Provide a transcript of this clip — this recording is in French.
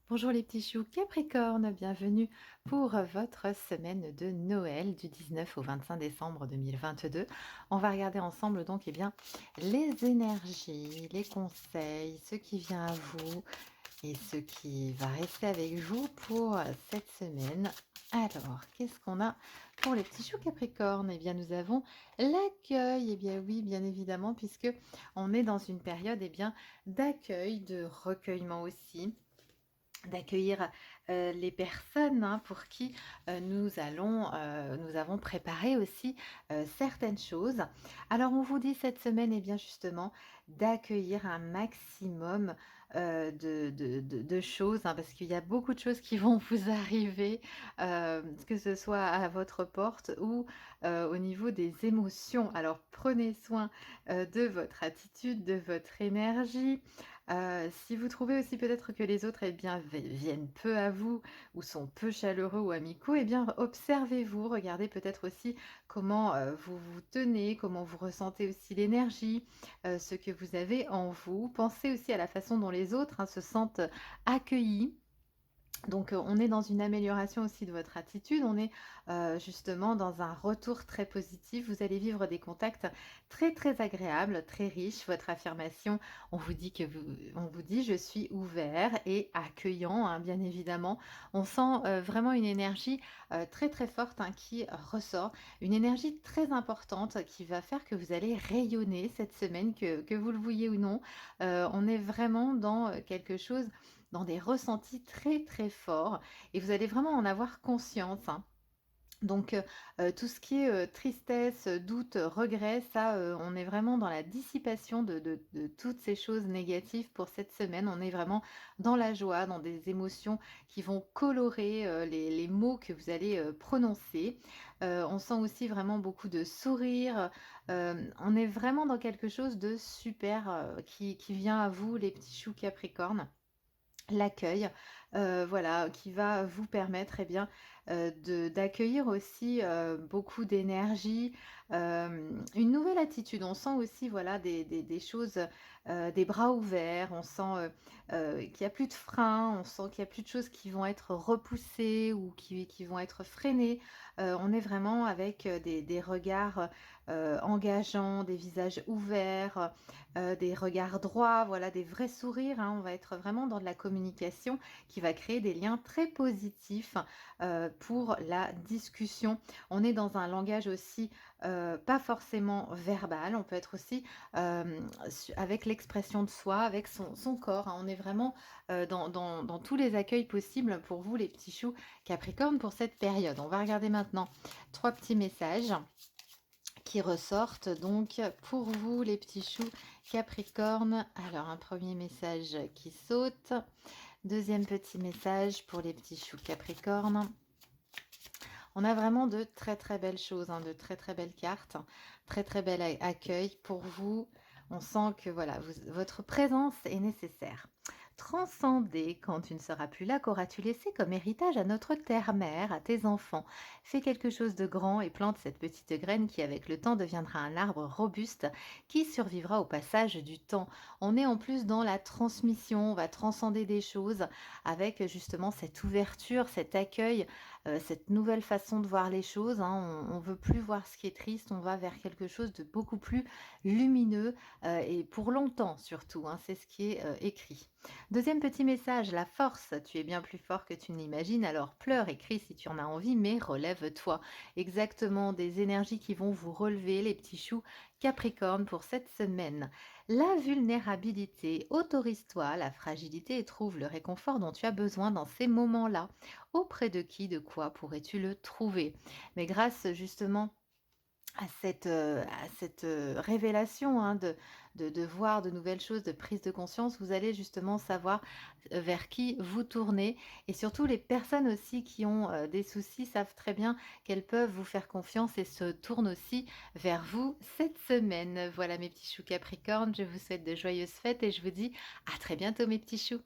Bonjour les petits choux Capricorne, bienvenue pour votre semaine de Noël du 19 au 25 décembre 2022. On va regarder ensemble donc les énergies, les conseils, ce qui vient à vous et ce qui va rester avec vous pour cette semaine. Alors, qu'est-ce qu'on a pour les petits choux Capricorne? Eh bien, nous avons l'accueil. Eh bien oui, bien évidemment, puisque on est dans une période d'accueil, de recueillement aussi, d'accueillir les personnes pour qui nous avons préparé aussi certaines choses. Alors on vous dit cette semaine, et bien justement, d'accueillir un maximum de choses, parce qu'il y a beaucoup de choses qui vont vous arriver, que ce soit à votre porte ou au niveau des émotions. Alors prenez soin de votre attitude, de votre énergie. Si vous trouvez aussi peut-être que les autres, viennent peu à vous ou sont peu chaleureux ou amicaux, eh bien, observez-vous, regardez peut-être aussi comment, vous vous tenez, comment vous ressentez aussi l'énergie, ce que vous avez en vous. Pensez aussi à la façon dont les autres, se sentent accueillis. Donc, on est dans une amélioration aussi de votre attitude. On est, justement dans un retour très positif. Vous allez vivre des contacts très, très agréables, très riches. Votre affirmation, on vous dit: «Je suis ouvert et accueillant», bien évidemment. On sent, vraiment une énergie, très, très forte, qui ressort. Une énergie très importante qui va faire que vous allez rayonner cette semaine, que vous le vouliez ou non. On est vraiment dans, quelque chose, dans des ressentis très, très forts, et vous allez vraiment en avoir conscience. Donc, tout ce qui est, tristesse, doute, regret, ça, on est vraiment dans la dissipation de toutes ces choses négatives pour cette semaine. On est vraiment dans la joie, dans des émotions qui vont colorer, les mots que vous allez, prononcer. On sent aussi vraiment beaucoup de sourires. On est vraiment dans quelque chose de super, qui vient à vous, les petits choux Capricorne. L'accueil, voilà, qui va vous permettre, de d'accueillir aussi, beaucoup d'énergie, une nouvelle attitude. On sent aussi, voilà, des choses, des bras ouverts. On sent, qu'il y a plus de frein, on sent qu'il y a plus de choses qui vont être repoussées ou qui vont être freinées. On est vraiment avec, des regards, engageants, des visages ouverts, des regards droits, voilà, des vrais sourires, On va être vraiment dans de la communication qui va créer des liens très positifs, pour la discussion. On est dans un langage aussi, pas forcément verbal. On peut être aussi, su avec l'expression de soi, avec son corps, On est vraiment, dans tous les accueils possibles pour vous, les petits choux Capricorne, pour cette période. On va regarder maintenant 3 petits messages qui ressortent donc pour vous, les petits choux Capricorne. Alors, un premier message qui saute, deuxième petit message pour les petits choux Capricorne. On a vraiment de très très belles choses, de très très belles cartes, très très bel accueil pour vous. On sent que voilà, votre présence est nécessaire. Transcender, quand tu ne seras plus là, qu'auras-tu laissé comme héritage à notre terre-mère, à tes enfants? Fais quelque chose de grand et plante cette petite graine qui, avec le temps, deviendra un arbre robuste qui survivra au passage du temps. On est en plus dans la transmission, on va transcender des choses avec justement cette ouverture, cet accueil, cette nouvelle façon de voir les choses, On veut plus voir ce qui est triste, on va vers quelque chose de beaucoup plus lumineux, et pour longtemps surtout, c'est ce qui est, écrit. Deuxième petit message, la force. Tu es bien plus fort que tu ne l'imagines, alors pleure et crie si tu en as envie, mais relève-toi. Exactement, des énergies qui vont vous relever, les petits choux Capricorne, pour cette semaine. La vulnérabilité, autorise-toi la fragilité et trouve le réconfort dont tu as besoin dans ces moments-là. Auprès de qui, de quoi pourrais-tu le trouver? Mais grâce justement à cette révélation, de voir de nouvelles choses, de prise de conscience, vous allez justement savoir, vers qui vous tourner, et surtout les personnes aussi qui ont, des soucis savent très bien qu'elles peuvent vous faire confiance et se tournent aussi vers vous cette semaine. Voilà mes petits choux Capricorne, je vous souhaite de joyeuses fêtes et je vous dis à très bientôt mes petits choux.